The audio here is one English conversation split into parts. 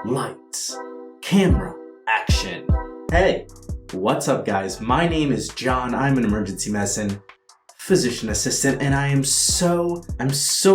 lights, camera, action. Hey, what's up guys? My name is John. I'm an emergency medicine physician assistant and I'm so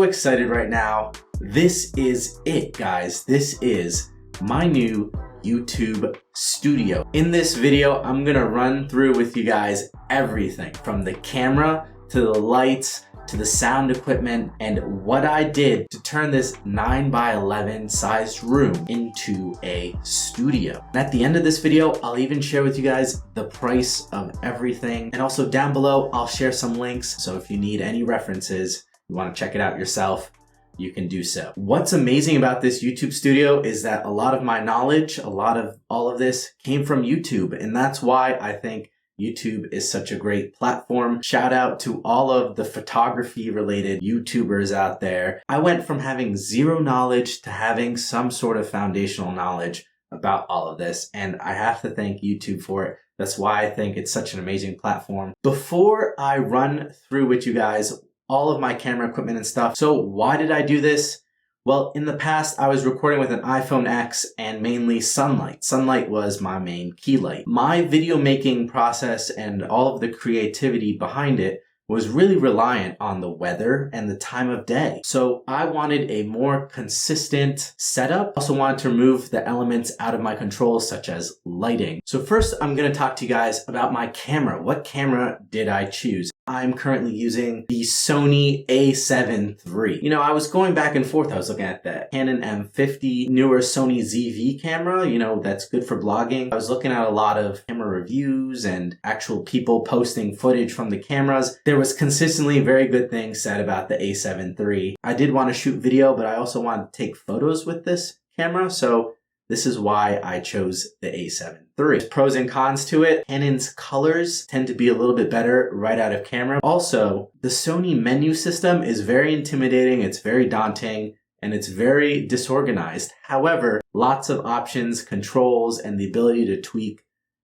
excited right now. This is it, guys. This is my new YouTube studio. In this video, I'm gonna run through with you guys everything from the camera to the lights to the sound equipment and what I did to turn this 9x11 sized room into a studio. And at the end of this video, I'll even share with you guys the price of everything. And also down below, I'll share some links. So if you need any references, you want to check it out yourself, you can do so. What's amazing about this YouTube studio is that a lot of my knowledge, a lot of all of this came from YouTube. And that's why I think YouTube is such a great platform. Shout out to all of the photography related YouTubers out there. I went from having zero knowledge to having some sort of foundational knowledge about all of this. And I have to thank YouTube for it. That's why I think it's such an amazing platform. Before I run through with you guys all of my camera equipment and stuff. So why did I do this? Well, in the past, I was recording with an iPhoneX and mainly sunlight. Sunlight was my main key light. My video making process and all of the creativity behind it was really reliant on the weather and the time of day. So I wanted a more consistent setup. I also wanted to remove the elements out of my controls, such as lighting. So first, I'm going to talk to you guys about my camera. What camera did I choose? I'm currently using the Sony a7 III. You know, I was going back and forth. I was looking at the Canon M50, newer Sony ZV camera, you know, that's good for blogging. I was looking at a lot of camera reviews and actual people posting footage from the cameras. There was consistently very good things said about the a7 III. I did want to shoot video, but I also wanted to take photos with this camera. So this is why I chose the a7 III. There's pros and cons to it. Canon's colors tend to be a little bit better right out of camera. Also, the Sony menu system is very intimidating, it's very daunting, and it's very disorganized. However, lots of options, controls, and the ability to tweak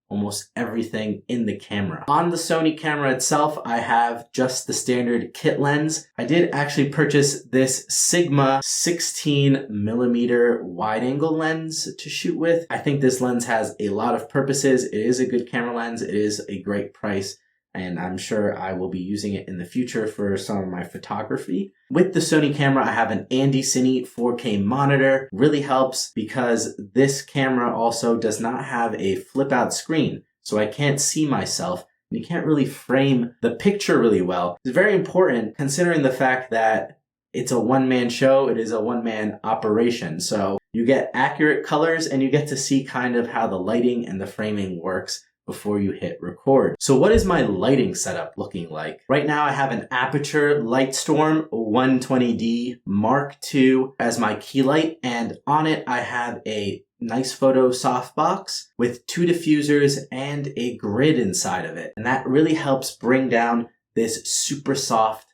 almost everything in the camera. On the Sony camera itself, I have just the standard kit lens. I did actually purchase this Sigma 16mm wide angle lens to shoot with. I think this lens has a lot of purposes. It is a good camera lens. It is a great price. And I'm sure I will be using it in the future for some of my photography. With the Sony camera, I have an Andy Cine 4K monitor. Really helps because this camera also does not have a flip out screen, so I can't see myself. And you can't really frame the picture really well. It's very important considering the fact that it's a one-man show. It is a one-man operation. So you get accurate colors and you get to see kind of how the lighting and the framing works before you hit record. So what is my lighting setup looking like? Right now I have an Aperture Lightstorm 120D Mark II as my key light, and on it I have a nice photo softbox with 2 diffusers and a grid inside of it. And that really helps bring down this super soft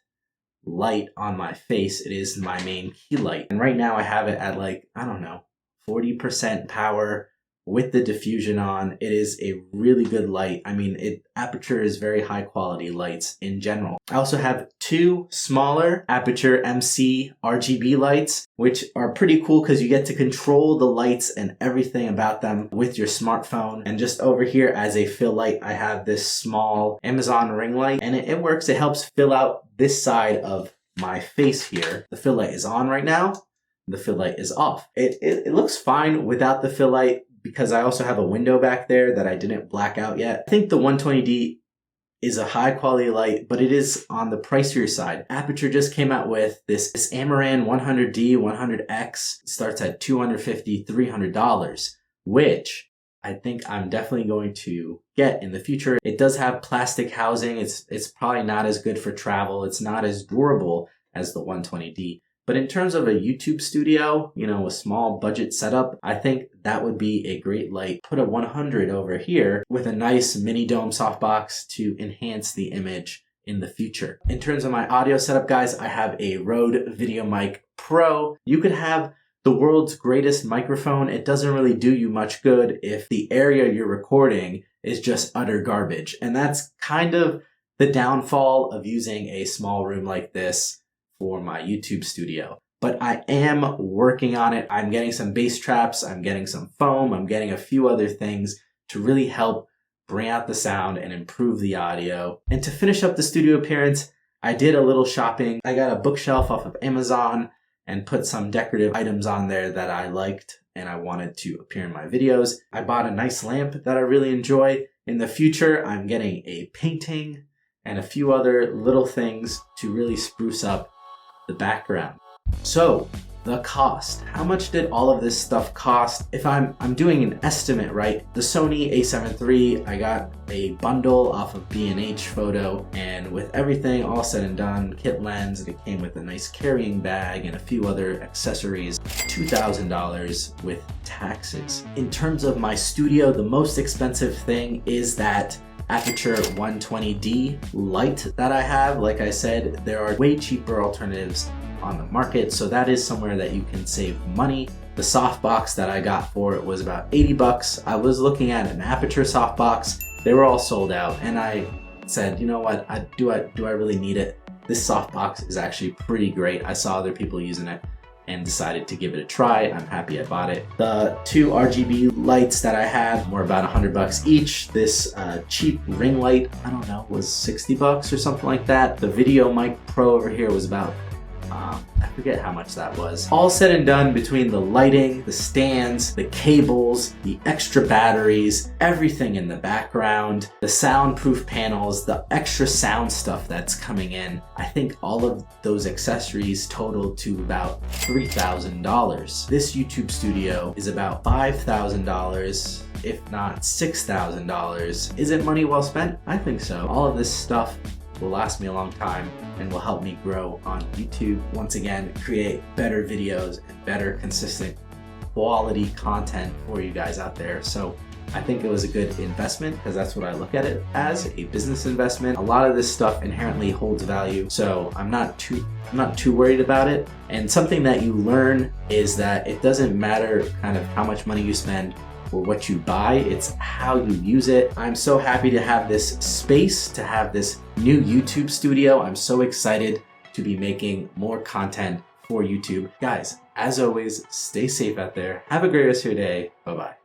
light on my face. It is my main key light. And right now I have it at like, I don't know, 40% power. With the diffusion on, it is a really good light. I mean, Aperture is very high quality lights in general. I also have 2 smaller Aperture MC RGB lights, which are pretty cool because you get to control the lights and everything about them with your smartphone. And just over here as a fill light, I have this small Amazon ring light, and it works. It helps fill out this side of my face here. The fill light is on right now. The fill light is off. It looks fine without the fill light, because I also have a window back there that I didn't black out yet. I think the 120D is a high quality light, but it is on the pricier side. Aperture just came out with this Amaran 100D, 100X. It starts at $250, $300, which I think I'm definitely going to get in the future. It does have plastic housing. It's probably not as good for travel. It's not as durable as the 120D. But in terms of a YouTube studio, you know, a small budget setup, I think that would be a great light. Put a 100 over here with a nice mini dome softbox to enhance the image in the future. In terms of my audio setup, guys, I have a Rode VideoMic Pro. You could have the world's greatest microphone. It doesn't really do you much good if the area you're recording is just utter garbage. And that's kind of the downfall of using a small room like this for my YouTube studio. but I am working on it. I'm getting some bass traps, I'm getting some foam, I'm getting a few other things to really help bring out the sound and improve the audio. And to finish up the studio appearance, I did a little shopping. I got a bookshelf off of Amazon and put some decorative items on there that I liked and I wanted to appear in my videos. I bought a nice lamp that I really enjoy. In the future, I'm getting a painting and a few other little things to really spruce up the background. So, the cost. How much did all of this stuff cost? If I'm doing an estimate, right? The Sony a7 III, I got a bundle off of B&H Photo, and with everything all said and done, kit lens, it came with a nice carrying bag and a few other accessories, $2,000 with taxes. In terms of my studio, the most expensive thing is that Aperture 120D light that I have. Like I said, there are way cheaper alternatives on the market, so that is somewhere that you can save money. The softbox that I got for it was about 80 bucks. I was looking at an Aperture softbox. They were all sold out, and I said, you know what, do I really need it? This softbox is actually pretty great. I saw other people using it and decided to give it a try. I'm happy I bought it. The two RGB lights that I have were about 100 bucks each. This cheap ring light, I don't know, was 60 bucks or something like that. The Video Mic Pro over here was about I forget how much that was. All said and done, between the lighting, the stands, the cables, the extra batteries, everything in the background, the soundproof panels, the extra sound stuff that's coming in, I think all of those accessories totaled to about $3,000. This YouTube studio is about $5,000, if not $6,000. Is it money well spent? I think so. All of this stuff will last me a long time and will help me grow on YouTube. Once again, create better videos and better, consistent, quality content for you guys out there. So I think it was a good investment because that's what I look at it as, a business investment. A lot of this stuff inherently holds value, so I'm not too worried about it. And something that you learn is that it doesn't matter kind of how much money you spend or what you buy, it's how you use it. I'm so happy to have this space, to have this new YouTube studio. I'm so excited to be making more content for YouTube. Guys, as always, stay safe out there. Have a great rest of your day. Bye-bye.